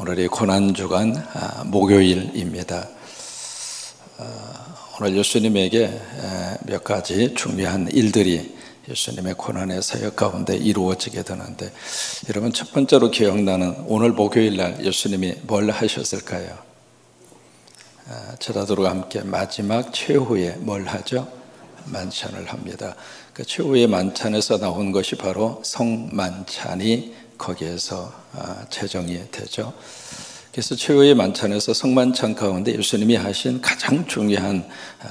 오늘이 고난주간 목요일입니다. 오늘 예수님에게 몇 가지 중요한 일들이 예수님의 고난의 사역 가운데 이루어지게 되는데, 여러분 첫 번째로 기억나는 오늘 목요일날 예수님이 뭘 하셨을까요? 제자들과 함께 마지막 최후에 뭘 하죠? 만찬을 합니다. 그 최후의 만찬에서 나온 것이 바로 성만찬이 거기에서 제정이 되죠. 그래서 최후의 만찬에서 성만찬 가운데 예수님이 하신 가장 중요한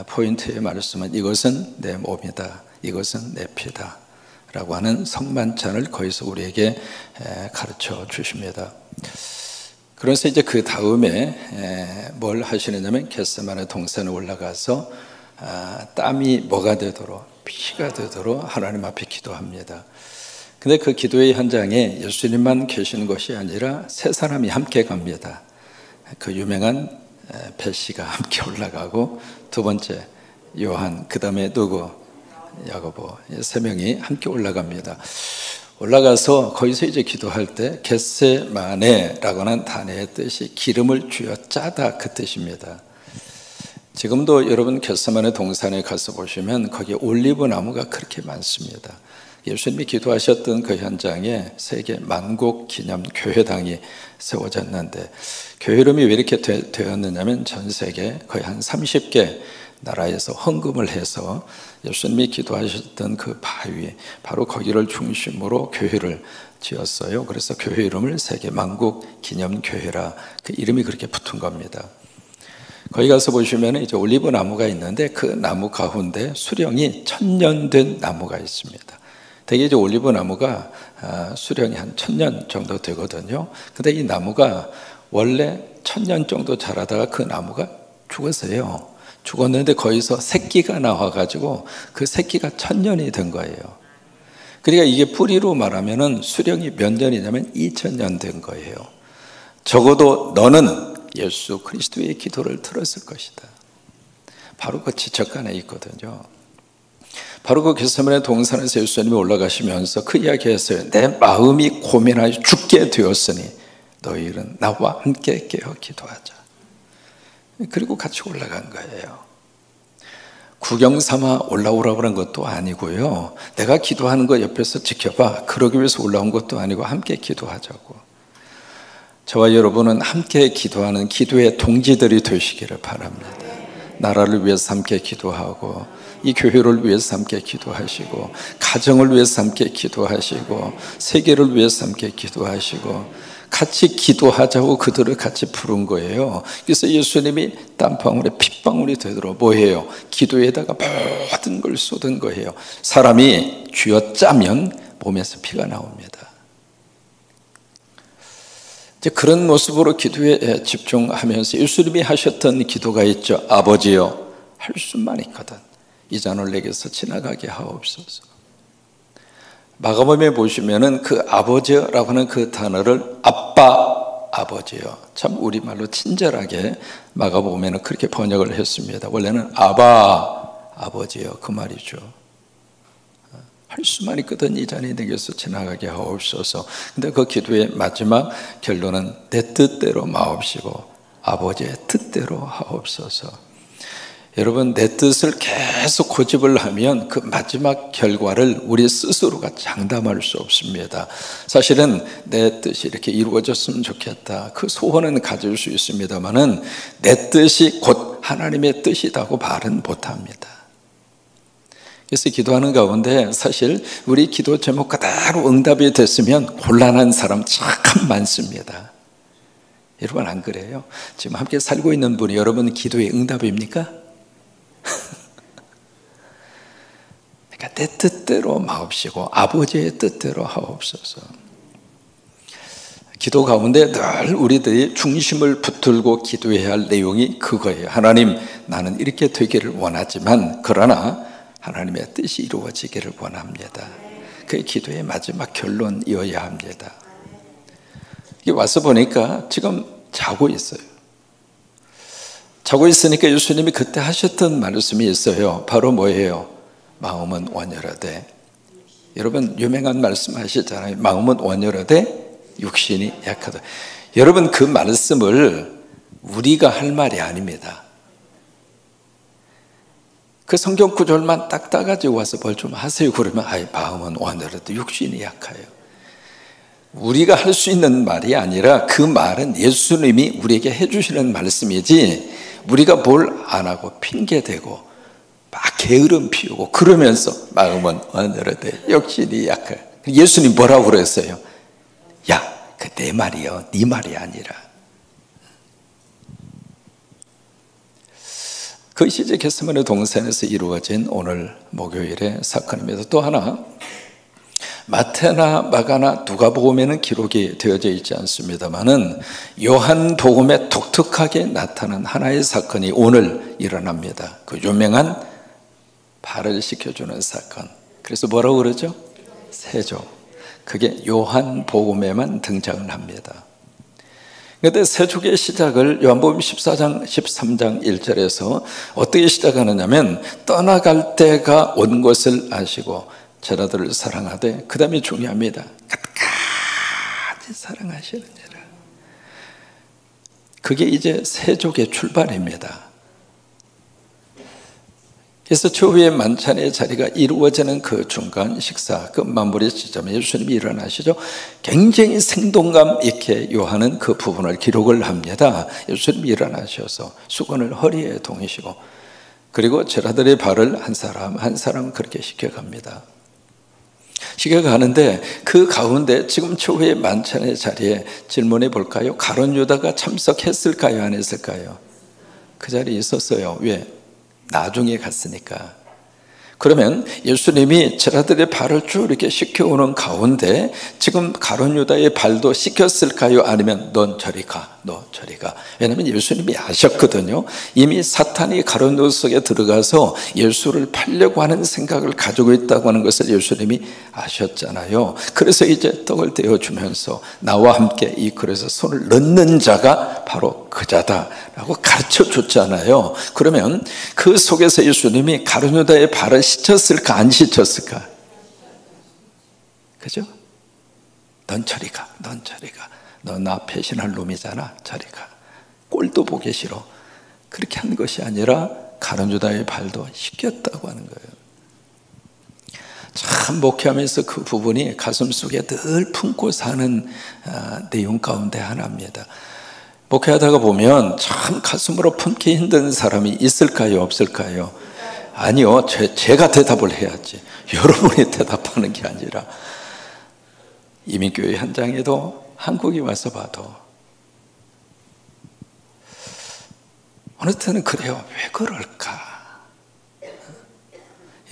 포인트의 말씀은 이것은 내 몸이다, 이것은 내 피다 라고 하는 성만찬을 거기서 우리에게 가르쳐 주십니다. 그래서 이제 그 다음에 뭘 하시느냐면 겟세마네 동산에 올라가서 땀이 뭐가 되도록, 피가 되도록 하나님 앞에 기도합니다. 근데 그 기도의 현장에 예수님만 계시는 것이 아니라 세 사람이 함께 갑니다. 그 유명한 배씨가 함께 올라가고, 두 번째 요한, 그 다음에 누구? 야고보, 세 명이 함께 올라갑니다. 올라가서 거기서 이제 기도할 때 겟세마네라고 하는 단어의 뜻이 기름을 쥐어 짜다, 그 뜻입니다. 지금도 여러분 겟세마네 동산에 가서 보시면 거기에 올리브 나무가 그렇게 많습니다. 예수님이 기도하셨던 그 현장에 세계 만국 기념 교회당이 세워졌는데, 교회 이름이 왜 이렇게 되었느냐면 전 세계 거의 한 30개 나라에서 헌금을 해서 예수님이 기도하셨던 그 바위, 바로 거기를 중심으로 교회를 지었어요. 그래서 교회 이름을 세계 만국 기념 교회라, 그 이름이 그렇게 붙은 겁니다. 거기 가서 보시면 이제 올리브 나무가 있는데 그 나무 가운데 수령이 1000년 된 나무가 있습니다. 대개 이제 올리브 나무가 수령이 한 1000년 정도 되거든요. 근데 이 나무가 원래 1000년 정도 자라다가 그 나무가 죽었어요. 죽었는데 거기서 새끼가 나와가지고 그 새끼가 1000년이 된 거예요. 그러니까 이게 뿌리로 말하면은 수령이 몇 년이냐면 2000년 된 거예요. 적어도 너는 예수 그리스도의 기도를 들었을 것이다. 바로 그 지척간에 있거든요. 바로 그 겟세마네 동산에서 예수님이 올라가시면서 그 이야기했어요. 내 마음이 고민하여 죽게 되었으니 너희는 나와 함께 깨어 기도하자. 그리고 같이 올라간 거예요. 구경 삼아 올라오라고 하는 것도 아니고요, 내가 기도하는 거 옆에서 지켜봐, 그러기 위해서 올라온 것도 아니고 함께 기도하자고. 저와 여러분은 함께 기도하는 기도의 동지들이 되시기를 바랍니다. 나라를 위해서 함께 기도하고, 이 교회를 위해서 함께 기도하시고, 가정을 위해서 함께 기도하시고, 세계를 위해서 함께 기도하시고, 같이 기도하자고 그들을 같이 부른 거예요. 그래서 예수님이 땀방울에 핏방울이 되도록 뭐해요? 기도에다가 모든 걸 쏟은 거예요. 사람이 쥐어짜면 몸에서 피가 나옵니다. 이제 그런 모습으로 기도에 집중하면서 예수님이 하셨던 기도가 있죠. 아버지여, 할 수만 있거든 이 잔을 내게서 지나가게 하옵소서. 마가복음에 보시면은 그 아버지라고 하는 그 단어를 아빠, 아버지요, 참 우리말로 친절하게 마가복음에는 그렇게 번역을 했습니다. 원래는 아바, 아버지요, 그 말이죠. 할 수만 있거든 이 잔이 내게서 지나가게 하옵소서. 근데 그 기도의 마지막 결론은 내 뜻대로 마옵시고 아버지의 뜻대로 하옵소서. 여러분, 내 뜻을 계속 고집을 하면 그 마지막 결과를 우리 스스로가 장담할 수 없습니다. 사실은 내 뜻이 이렇게 이루어졌으면 좋겠다, 그 소원은 가질 수 있습니다만은 내 뜻이 곧 하나님의 뜻이라고 말은 못합니다. 그래서 기도하는 가운데 사실 우리 기도 제목 그대로 응답이 됐으면 곤란한 사람 참 많습니다. 여러분 안 그래요? 지금 함께 살고 있는 분이 여러분 기도의 응답입니까? 그러니까 내 뜻대로 마옵시고 아버지의 뜻대로 하옵소서. 기도 가운데 늘 우리들이 중심을 붙들고 기도해야 할 내용이 그거예요. 하나님, 나는 이렇게 되기를 원하지만 그러나 하나님의 뜻이 이루어지기를 원합니다. 그게 기도의 마지막 결론이어야 합니다. 이게 와서 보니까 지금 자고 있어요. 자고 있으니까 예수님이 그때 하셨던 말씀이 있어요. 바로 뭐예요? 마음은 원활하되, 여러분 유명한 말씀 하시잖아요. 마음은 원활하되 육신이 약하다. 여러분, 그 말씀을 우리가 할 말이 아닙니다. 그 성경 구절만 딱 따가지고 와서 뭘 좀 하세요 그러면 마음은 오늘도 육신이 약해요. 우리가 할 수 있는 말이 아니라 그 말은 예수님이 우리에게 해주시는 말씀이지, 우리가 뭘 안 하고 핑계대고 막 게으름 피우고 그러면서 마음은 오늘도 육신이 약해. 예수님 뭐라고 그랬어요? 야, 그 내 말이요, 네 말이 아니라. 그 시제 겟세마네 동산에서 이루어진 오늘 목요일의 사건입니다. 또 하나, 마태나 마가나 누가복음에는 기록이 되어져 있지 않습니다만은 요한복음에 독특하게 나타난 하나의 사건이 오늘 일어납니다. 그 유명한 발을 씻겨주는 사건. 그래서 뭐라고 그러죠? 세조. 그게 요한복음에만 등장을 합니다. 그런데 세족의 시작을 요한복음 14장 13장 1절에서 어떻게 시작하느냐면, 떠나갈 때가 온 것을 아시고 제자들을 사랑하되, 그 다음에 중요합니다. 끝까지 사랑하시느니라. 그게 이제 세족의 출발입니다. 그래서 최후의 만찬의 자리가 이루어지는 그 중간 식사, 그 마무리 지점에 예수님이 일어나시죠. 굉장히 생동감 있게 요한은 그 부분을 기록을 합니다. 예수님이 일어나셔서 수건을 허리에 동이시고, 그리고 제자들의 발을 한 사람 한 사람 그렇게 씻겨갑니다. 씻겨가는데 그 가운데 지금 최후의 만찬의 자리에 질문해 볼까요? 가룟 유다가 참석했을까요? 안 했을까요? 그 자리에 있었어요. 왜? 나중에 갔으니까. 그러면 예수님이 제자들의 발을 쭉 이렇게 씻겨오는 가운데 지금 가룟 유다의 발도 씻겼을까요? 아니면 넌 저리 가, 너 저리 가. 왜냐하면 예수님이 아셨거든요. 이미 사탄이 가룟 유다 속에 들어가서 예수를 팔려고 하는 생각을 가지고 있다고 하는 것을 예수님이 아셨잖아요. 그래서 이제 떡을 떼어주면서 나와 함께 이 그릇에 손을 넣는 자가 바로 그 자다라고 가르쳐 줬잖아요. 그러면 그 속에서 예수님이 가룟 유다의 발을 씻었을까 안 씻었을까? 그죠? 넌 저리 가, 넌 저리 가. 너 나 배신할 놈이잖아, 저리 가. 꼴도 보기 싫어. 그렇게 한 것이 아니라 가룟 유다의 발도 씻겼다고 하는 거예요. 참 목회하면서 그 부분이 가슴속에 늘 품고 사는 내용 가운데 하나입니다. 목회하다가 보면 참 가슴으로 품기 힘든 사람이 있을까요? 없을까요? 아니요. 제가 대답을 해야지. 여러분이 대답하는 게 아니라. 이민교회 현장에도 한국에 와서 봐도 어느 때는 그래요. 왜 그럴까?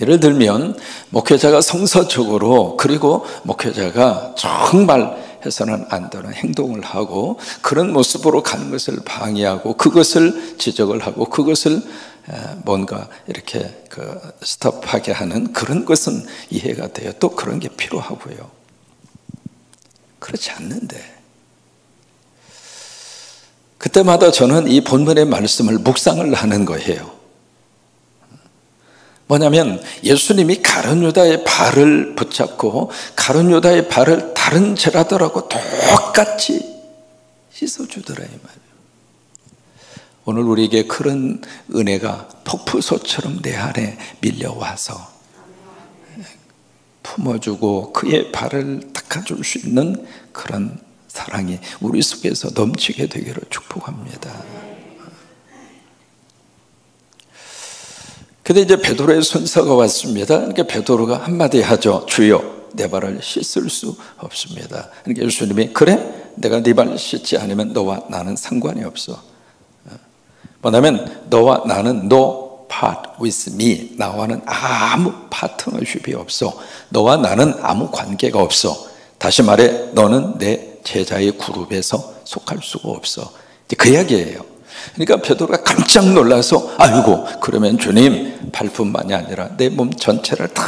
예를 들면 목회자가 성서적으로, 그리고 목회자가 정말 해서는 안 되는 행동을 하고 그런 모습으로 가는 것을 방해하고 그것을 지적을 하고 그것을 뭔가 이렇게 스톱하게 하는 그런 것은 이해가 돼요. 또 그런 게 필요하고요. 그렇지 않는데 그때마다 저는 이 본문의 말씀을 묵상을 하는 거예요. 뭐냐면 예수님이 가룟 유다의 발을 붙잡고 가룟 유다의 발을 다른 제자들하고 똑같이 씻어주더라 이 말이에요. 오늘 우리에게 그런 은혜가 폭포수처럼 내 안에 밀려와서 품어주고 그의 발을 닦아줄 수 있는 그런 사랑이 우리 속에서 넘치게 되기를 축복합니다. 근데 이제 베드로의 순서가 왔습니다. 그러니까 베드로가 한마디 하죠. 주여, 내 발을 씻을 수 없습니다. 그러니까 예수님이 그래? 내가 네 발 씻지 않으면 너와 나는 상관이 없어. 뭐냐면 너와 나는 no part with me. 나와는 아무 파트너십이 없어. 너와 나는 아무 관계가 없어. 다시 말해 너는 내 제자의 그룹에서 속할 수가 없어. 그 이야기예요. 그러니까 베드로가 깜짝 놀라서 아이고 그러면 주님 발뿐만이 아니라 내 몸 전체를 다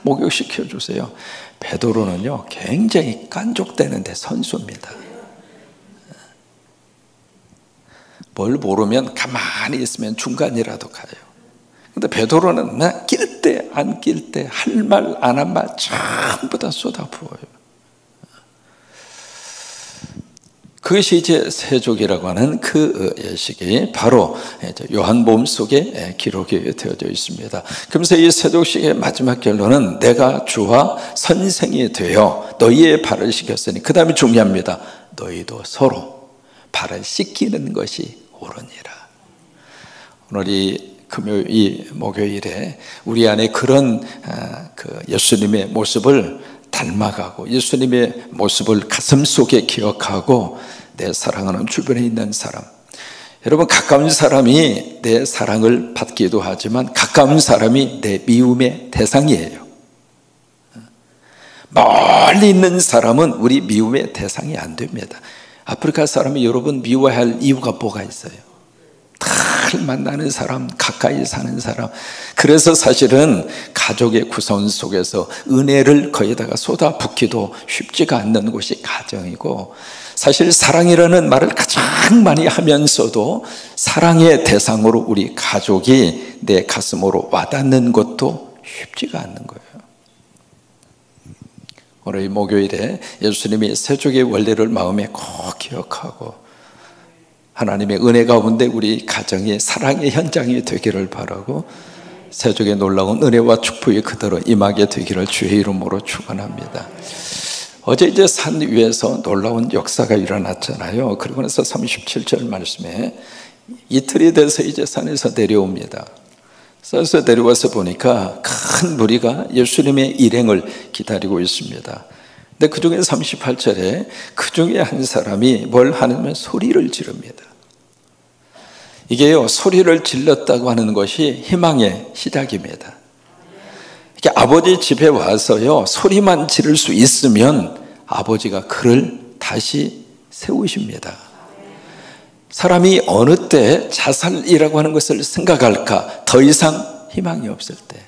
목욕시켜 주세요. 베드로는요 굉장히 깐족되는데 선수입니다. 뭘 모르면 가만히 있으면 중간이라도 가요. 근데 베드로는 낄 때 안 낄 때 할 말 안 한 말 전부 다 쏟아부어요. 그것이 이제 세족이라고 하는 그 예식이 바로 요한복음 속에 기록이 되어져 있습니다. 그러면서 이 세족식의 마지막 결론은 내가 주와 선생이 되어 너희의 발을 씻겼으니, 그 다음에 중요합니다. 너희도 서로 발을 씻기는 것이 옳으니라. 오늘 이 목요일에 우리 안에 그런 그 예수님의 모습을 닮아가고 예수님의 모습을 가슴속에 기억하고 내 사랑하는 주변에 있는 사람, 여러분 가까운 사람이 내 사랑을 받기도 하지만 가까운 사람이 내 미움의 대상이에요. 멀리 있는 사람은 우리 미움의 대상이 안 됩니다. 아프리카 사람이 여러분 미워야 할 이유가 뭐가 있어요? 늘 만나는 사람, 가까이 사는 사람. 그래서 사실은 가족의 구성 속에서 은혜를 거기다가 쏟아붓기도 쉽지가 않는 곳이 가정이고, 사실 사랑이라는 말을 가장 많이 하면서도 사랑의 대상으로 우리 가족이 내 가슴으로 와닿는 것도 쉽지가 않는 거예요. 오늘 이 목요일에 예수님이 세족의 원리를 마음에 꼭 기억하고 하나님의 은혜 가운데 우리 가정이 사랑의 현장이 되기를 바라고, 세족의 놀라운 은혜와 축복이 그대로 임하게 되기를 주의 이름으로 축원합니다. 어제 이제 산 위에서 놀라운 역사가 일어났잖아요. 그리고 나서 37절 말씀에 이틀이 돼서 이제 산에서 내려옵니다. 산에서 내려와서 보니까 큰 무리가 예수님의 일행을 기다리고 있습니다. 근데 그 중에 38절에 그 중에 한 사람이 뭘 하냐면 소리를 지릅니다. 이게요, 소리를 질렀다고 하는 것이 희망의 시작입니다. 이렇게 아버지 집에 와서요, 소리만 지를 수 있으면 아버지가 그를 다시 세우십니다. 사람이 어느 때 자살이라고 하는 것을 생각할까? 더 이상 희망이 없을 때.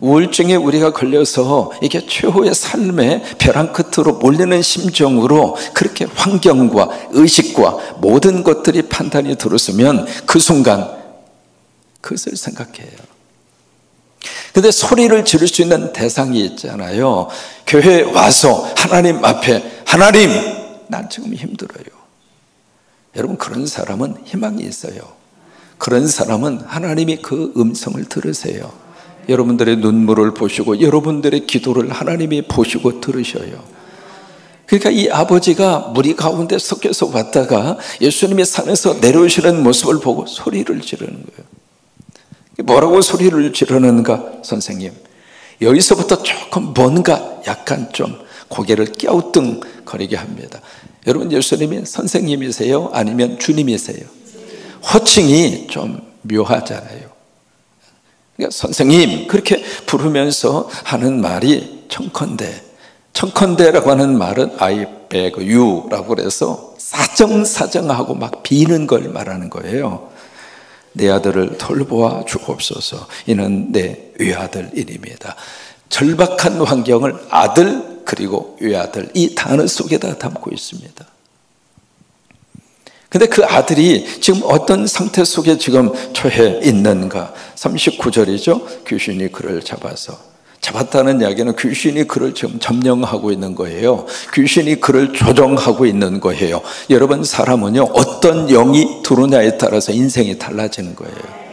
우울증에 우리가 걸려서 이게 최후의 삶의 벼랑 끝으로 몰리는 심정으로 그렇게 환경과 의식과 모든 것들이 판단이 들었으면 그 순간 그것을 생각해요. 근데 소리를 지를 수 있는 대상이 있잖아요. 교회에 와서 하나님 앞에, 하나님, 난 지금 힘들어요. 여러분, 그런 사람은 희망이 있어요. 그런 사람은 하나님이 그 음성을 들으세요. 여러분들의 눈물을 보시고 여러분들의 기도를 하나님이 보시고 들으셔요. 그러니까 이 아버지가 무리 가운데 섞여서 왔다가 예수님이 산에서 내려오시는 모습을 보고 소리를 지르는 거예요. 뭐라고 소리를 지르는가? 선생님, 여기서부터 조금 뭔가 약간 좀 고개를 갸우뚱거리게 합니다. 여러분, 예수님이 선생님이세요? 아니면 주님이세요? 호칭이 좀 묘하잖아요. 그러니까 선생님 그렇게 부르면서 하는 말이 청컨대라고 하는 말은 I beg you라고 그래서 사정하고 막 비는 걸 말하는 거예요. 내 아들을 돌보아 주옵소서. 이는 내 외아들이니이다. 절박한 환경을 아들 그리고 외아들 이 단어 속에다 담고 있습니다. 근데 그 아들이 지금 어떤 상태 속에 지금 처해 있는가? 39절이죠. 귀신이 그를 잡았다는 이야기는 귀신이 그를 지금 점령하고 있는 거예요. 귀신이 그를 조종하고 있는 거예요. 여러분, 사람은요, 어떤 영이 들어오냐에 따라서 인생이 달라지는 거예요.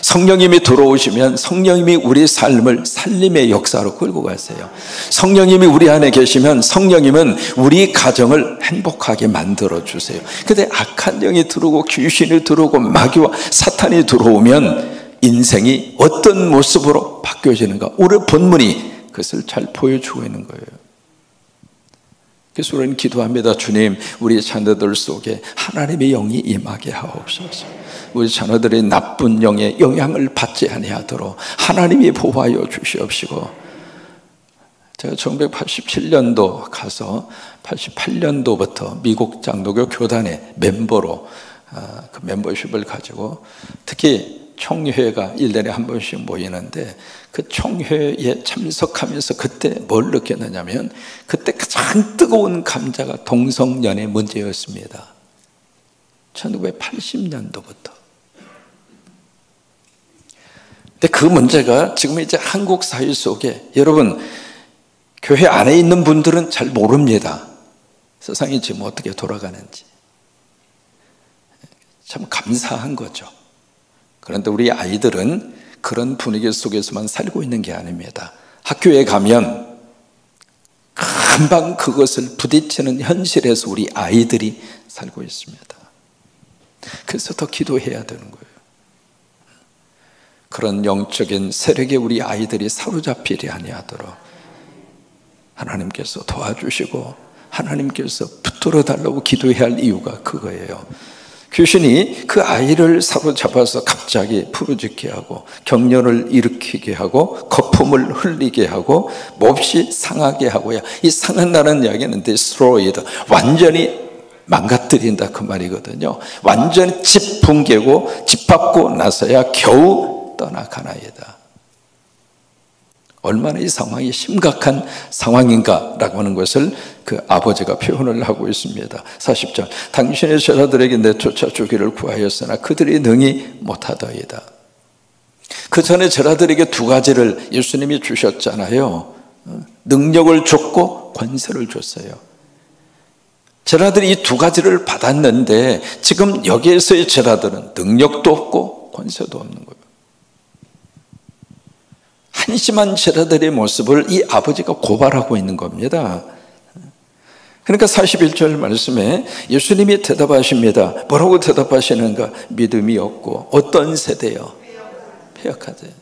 성령님이 들어오시면 성령님이 우리 삶을 살림의 역사로 끌고 가세요. 성령님이 우리 안에 계시면 성령님은 우리 가정을 행복하게 만들어 주세요. 근데 악한 영이 들어오고 귀신이 들어오고 마귀와 사탄이 들어오면 인생이 어떤 모습으로 바뀌어지는가? 오늘 본문이 그것을 잘 보여주고 있는 거예요. 그래서 우리는 기도합니다. 주님, 우리 자녀들 속에 하나님의 영이 임하게 하옵소서. 우리 자녀들이 나쁜 영의 영향을 받지 아니하도록 하나님이 보호하여 주시옵시고, 제가 1987년도 가서 88년도부터 미국 장로교 교단의 멤버로 그 멤버십을 가지고, 특히 총회가 1년에 한 번씩 모이는데 그 총회에 참석하면서 그때 뭘 느꼈느냐면, 그때 가장 뜨거운 감자가 동성연애 문제였습니다. 1980년도부터. 근데 그 문제가 지금 이제 한국 사회 속에, 여러분 교회 안에 있는 분들은 잘 모릅니다. 세상이 지금 어떻게 돌아가는지 참 감사한 거죠. 그런데 우리 아이들은 그런 분위기 속에서만 살고 있는 게 아닙니다. 학교에 가면 금방 그것을 부딪히는 현실에서 우리 아이들이 살고 있습니다. 그래서 더 기도해야 되는 거예요. 그런 영적인 세력에 우리 아이들이 사로잡히지 아니하도록 하나님께서 도와주시고 하나님께서 붙들어 달라고 기도해야 할 이유가 그거예요. 귀신이 그 아이를 사로잡아서 갑자기 부르짖게 하고 경련을 일으키게 하고 거품을 흘리게 하고 몹시 상하게 하고요. 이 상한다는 이야기는 destroyed, 완전히 망가뜨린다 그 말이거든요. 완전히 집 붕괴고 집 밖고 나서야 겨우 떠나가나이다. 얼마나 이 상황이 심각한 상황인가라고 하는 것을 그 아버지가 표현을 하고 있습니다. 40절, 당신의 제자들에게 내쫓아 주기를 구하였으나 그들이 능히 못하더이다. 그 전에 제자들에게 두 가지를 예수님이 주셨잖아요. 능력을 줬고 권세를 줬어요. 제자들이 이 두 가지를 받았는데 지금 여기에서의 제자들은 능력도 없고 권세도 없는 거예요. 한심한 제자들의 모습을 이 아버지가 고발하고 있는 겁니다. 그러니까 41절 말씀에 예수님이 대답하십니다. 뭐라고 대답하시는가? 믿음이 없고 어떤 세대요? 패역하되.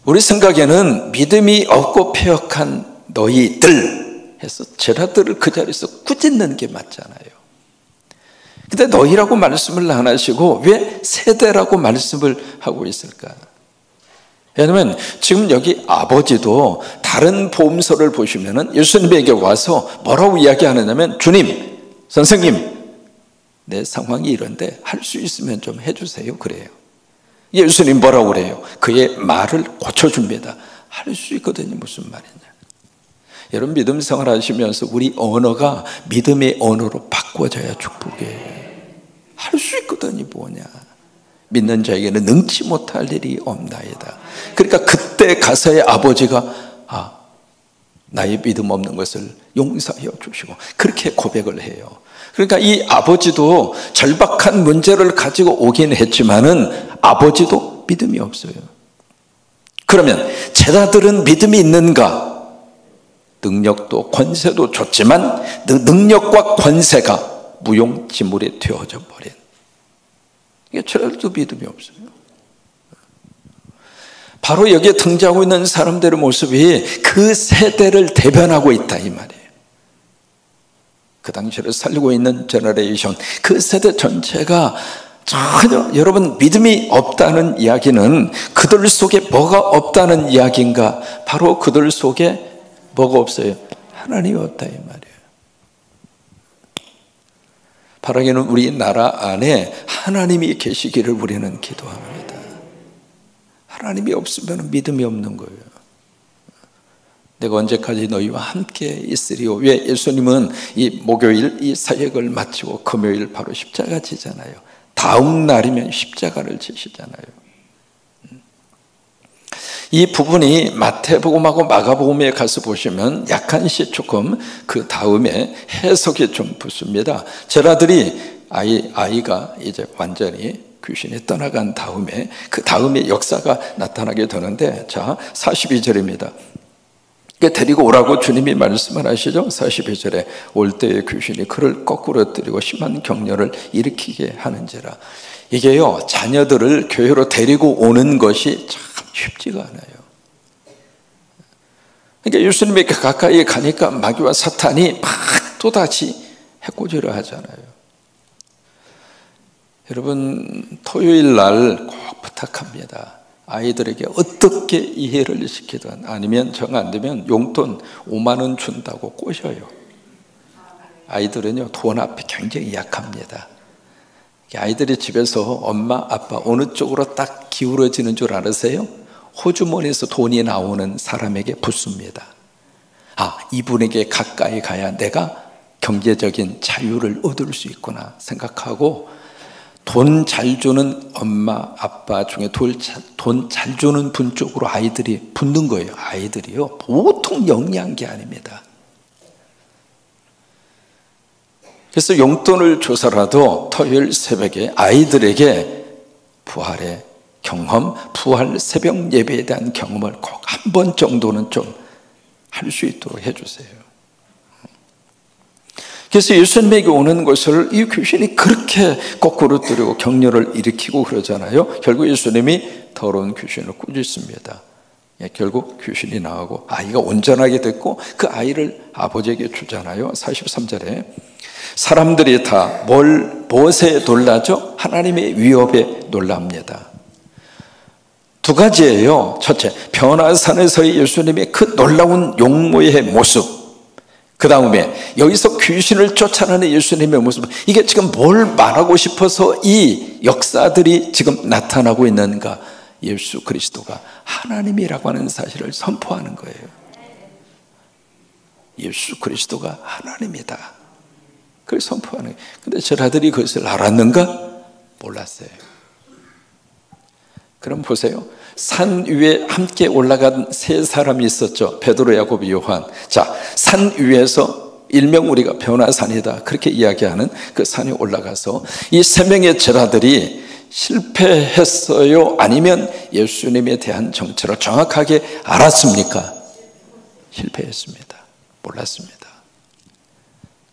우리 생각에는 믿음이 없고 패역한 너희들 해서 제자들을 그 자리에서 꾸짖는 게 맞잖아요. 근데 너희라고 말씀을 안 하시고 왜 세대라고 말씀을 하고 있을까? 왜냐하면 지금 여기 아버지도 다른 복음서를 보시면은 예수님에게 와서 뭐라고 이야기하느냐면 주님, 선생님, 내 상황이 이런데 할 수 있으면 좀 해주세요 그래요. 예수님 뭐라고 그래요? 그의 말을 고쳐줍니다. 할 수 있거든요. 무슨 말이냐. 여러분 믿음 생활 하시면서 우리 언어가 믿음의 언어로 바꿔져야 축복이에요. 할 수 있거든요. 뭐냐. 믿는 자에게는 능치 못할 일이 없나이다. 그러니까 그때 가서의 아버지가 나의 믿음 없는 것을 용서하여 주시고 그렇게 고백을 해요. 그러니까 이 아버지도 절박한 문제를 가지고 오긴 했지만은 아버지도 믿음이 없어요. 그러면 제자들은 믿음이 있는가? 능력도 권세도 줬지만 능력과 권세가 무용지물이 되어져 버린, 이게 제자들도 믿음이 없어요. 바로 여기에 등장하고 있는 사람들의 모습이 그 세대를 대변하고 있다 이 말이에요. 그 당시를 살고 있는 제너레이션, 그 세대 전체가 전혀 여러분 믿음이 없다는 이야기는 그들 속에 뭐가 없다는 이야기인가? 바로 그들 속에 뭐가 없어요? 하나님이 없다 이 말이에요. 바라기는 우리나라 안에 하나님이 계시기를 우리는 기도합니다. 하나님이 없으면 믿음이 없는 거예요. 내가 언제까지 너희와 함께 있으리요? 왜 예수님은 이 목요일 이 사역을 마치고 금요일 바로 십자가 지잖아요. 다음 날이면 십자가를 지시잖아요. 이 부분이 마태복음하고 마가복음에 가서 보시면 약간씩 조금 그 다음에 해석이 좀 붙습니다. 제자들이 아이가 이제 완전히 귀신이 떠나간 다음에 그 다음에 역사가 나타나게 되는데, 자 42절입니다. 데리고 오라고 주님이 말씀을 하시죠. 42절에 올 때에 귀신이 그를 거꾸로 때리고 심한 격려를 일으키게 하는지라. 이게요, 자녀들을 교회로 데리고 오는 것이 참 쉽지가 않아요. 그러니까 예수님에게 가까이 가니까 마귀와 사탄이 막 또다시 해코지를 하잖아요. 여러분 토요일 날 꼭 부탁합니다. 아이들에게 어떻게 이해를 시키든 아니면 정 안 되면 용돈 5만 원 준다고 꼬셔요. 아이들은요 돈 앞에 굉장히 약합니다. 아이들이 집에서 엄마 아빠 어느 쪽으로 딱 기울어지는 줄 아세요? 호주머니에서 돈이 나오는 사람에게 붙습니다. 이분에게 가까이 가야 내가 경제적인 자유를 얻을 수 있구나 생각하고 돈 잘 주는 엄마 아빠 중에 돈 잘 주는 분 쪽으로 아이들이 붙는 거예요. 아이들이요 보통 영리한 게 아닙니다. 그래서 용돈을 줘서라도 토요일 새벽에 아이들에게 부활의 경험, 부활 새벽 예배에 대한 경험을 꼭 한 번 정도는 좀 할 수 있도록 해주세요. 그래서 예수님에게 오는 것을 이 귀신이 그렇게 거꾸로 뜨리고 격려를 일으키고 그러잖아요. 결국 예수님이 더러운 귀신을 꾸짖습니다. 결국 귀신이 나가고 아이가 온전하게 됐고 그 아이를 아버지에게 주잖아요. 43절에 사람들이 다 무엇에 놀라죠? 하나님의 위협에 놀랍니다. 두 가지예요. 첫째, 변화산에서의 예수님의 그 놀라운 용모의 모습, 그 다음에 여기서 귀신을 쫓아내는 예수님의 모습, 이게 지금 뭘 말하고 싶어서 이 역사들이 지금 나타나고 있는가? 예수 그리스도가 하나님이라고 하는 사실을 선포하는 거예요. 예수 그리스도가 하나님이다, 그걸 선포하는 거예요. 근데 저라들이 그것을 알았는가? 몰랐어요. 그럼 보세요. 산 위에 함께 올라간 세 사람이 있었죠. 베드로, 야고보, 요한. 자, 산 위에서 일명 우리가 변화산이다 그렇게 이야기하는 그 산에 올라가서 이 세 명의 제자들이 실패했어요? 아니면 예수님에 대한 정체를 정확하게 알았습니까? 실패했습니다. 몰랐습니다.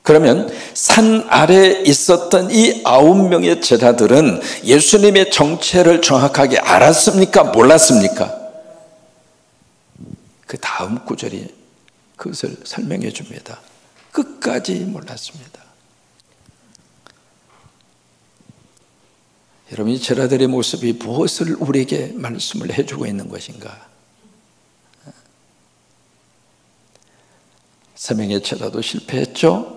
그러면 산 아래에 있었던 이 9명의 제자들은 예수님의 정체를 정확하게 알았습니까? 몰랐습니까? 그 다음 구절이 그것을 설명해 줍니다. 끝까지 몰랐습니다. 여러분, 이 제자들의 모습이 무엇을 우리에게 말씀을 해주고 있는 것인가? 세 명의 제자도 실패했죠.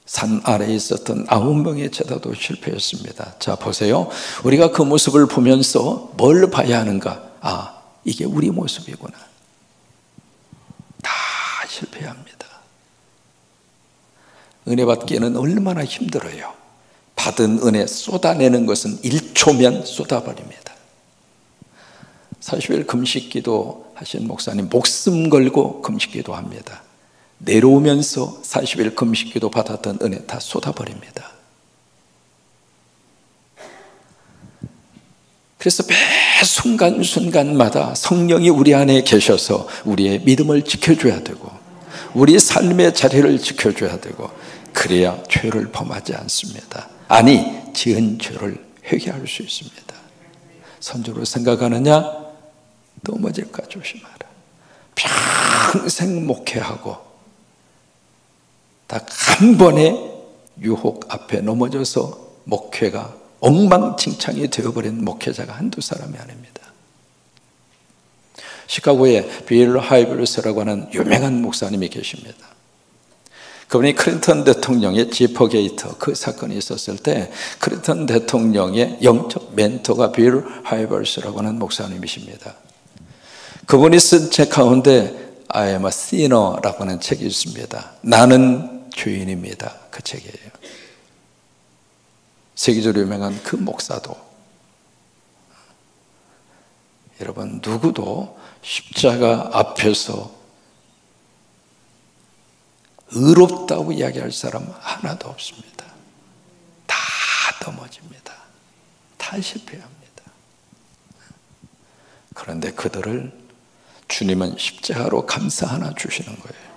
산 아래에 있었던 9명의 제자도 실패했습니다. 자, 보세요. 우리가 그 모습을 보면서 뭘 봐야 하는가? 아, 이게 우리 모습이구나. 다 실패합니다. 은혜 받기에는 얼마나 힘들어요. 받은 은혜 쏟아내는 것은 1초면 쏟아버립니다. 40일 금식기도 하신 목사님 목숨 걸고 금식기도 합니다. 내려오면서 40일 금식기도 받았던 은혜 다 쏟아버립니다. 그래서 매 순간순간마다 성령이 우리 안에 계셔서 우리의 믿음을 지켜줘야 되고 우리 삶의 자리를 지켜줘야 되고 그래야 죄를 범하지 않습니다. 아니, 지은 죄를 회개할 수 있습니다. 선조로 생각하느냐? 넘어질까 조심하라. 평생 목회하고 딱 한 번의 유혹 앞에 넘어져서 목회가 엉망진창이 되어버린 목회자가 한두 사람이 아닙니다. 시카고에 빌 하이버스라고 하는 유명한 목사님이 계십니다. 그분이 클린턴 대통령의 지퍼게이터 그 사건이 있었을 때 클린턴 대통령의 영적 멘토가 빌 하이버스라고 하는 목사님이십니다. 그분이 쓴 책 가운데 I am a sinner라고 하는 책이 있습니다. 나는 죄인입니다. 그 책이에요. 세계적으로 유명한 그 목사도, 여러분, 누구도 십자가 앞에서 의롭다고 이야기할 사람 하나도 없습니다. 다 넘어집니다. 다 실패합니다. 그런데 그들을 주님은 십자가로 감싸 하나 주시는 거예요.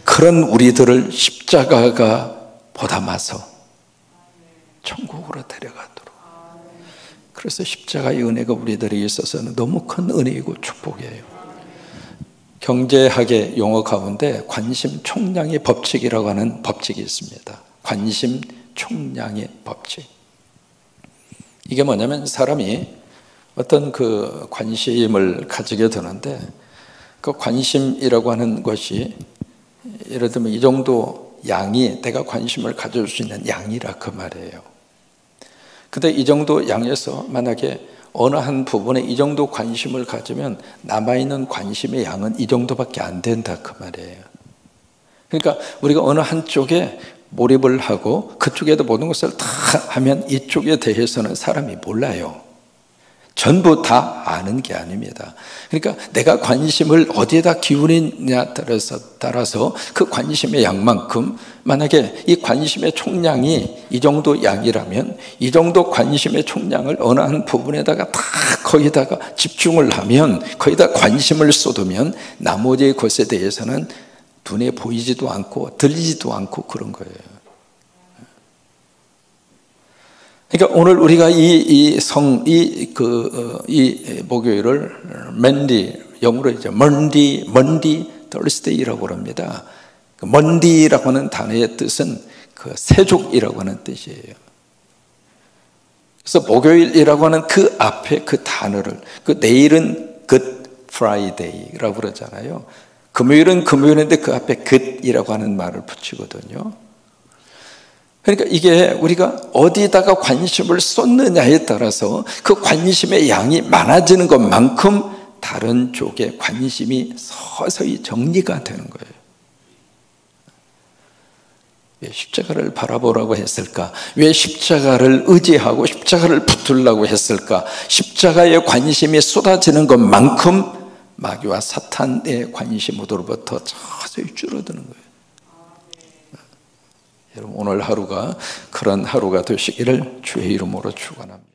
그런 우리들을 십자가가 보담아서 천국으로 데려가도록. 그래서 십자가의 은혜가 우리들에게 있어서는 너무 큰 은혜이고 축복이에요. 경제학의 용어 가운데 관심 총량의 법칙이라고 하는 법칙이 있습니다. 관심 총량의 법칙. 이게 뭐냐면 사람이 어떤 그 관심을 가지게 되는데 그 관심이라고 하는 것이 예를 들면 이 정도 양이 내가 관심을 가질 수 있는 양이라 그 말이에요. 근데 이 정도 양에서 만약에 어느 한 부분에 이 정도 관심을 가지면 남아있는 관심의 양은 이 정도밖에 안 된다 그 말이에요. 그러니까 우리가 어느 한쪽에 몰입을 하고 그쪽에도 모든 것을 다 하면 이쪽에 대해서는 사람이 몰라요. 전부 다 아는 게 아닙니다. 그러니까 내가 관심을 어디에다 기울이냐에 따라서 그 관심의 양만큼, 만약에 이 관심의 총량이 이 정도 양이라면 이 정도 관심의 총량을 어느 한 부분에다가 다 거기다가 집중을 하면, 거기다 관심을 쏟으면 나머지 것에 대해서는 눈에 보이지도 않고 들리지도 않고 그런 거예요. 그러니까 오늘 우리가 이 목요일을 맨디, 영어로 이제 먼디 더스데이라고 합니다. 먼디라고 하는 단어의 뜻은 그 세족이라고 하는 뜻이에요. 그래서 목요일이라고 하는 그 앞에 그 단어를, 그 내일은 Good Friday라고 그러잖아요. 금요일은 금요일인데 그 앞에 Good이라고 하는 말을 붙이거든요. 그러니까 이게 우리가 어디다가 관심을 쏟느냐에 따라서 그 관심의 양이 많아지는 것만큼 다른 쪽에 관심이 서서히 정리가 되는 거예요. 왜 십자가를 바라보라고 했을까? 왜 십자가를 의지하고 십자가를 붙들라고 했을까? 십자가에 관심이 쏟아지는 것만큼 마귀와 사탄의 관심으로부터 서서히 줄어드는 거예요. 여러분, 오늘 하루가 그런 하루가 되시기를 주의 이름으로 축원합니다.